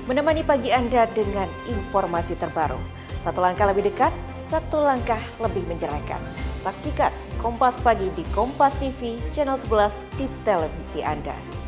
menemani pagi Anda dengan informasi terbaru. Satu langkah lebih dekat, satu langkah lebih mencerahkan. Saksikan Kompas Pagi di Kompas TV, channel 11 di televisi Anda.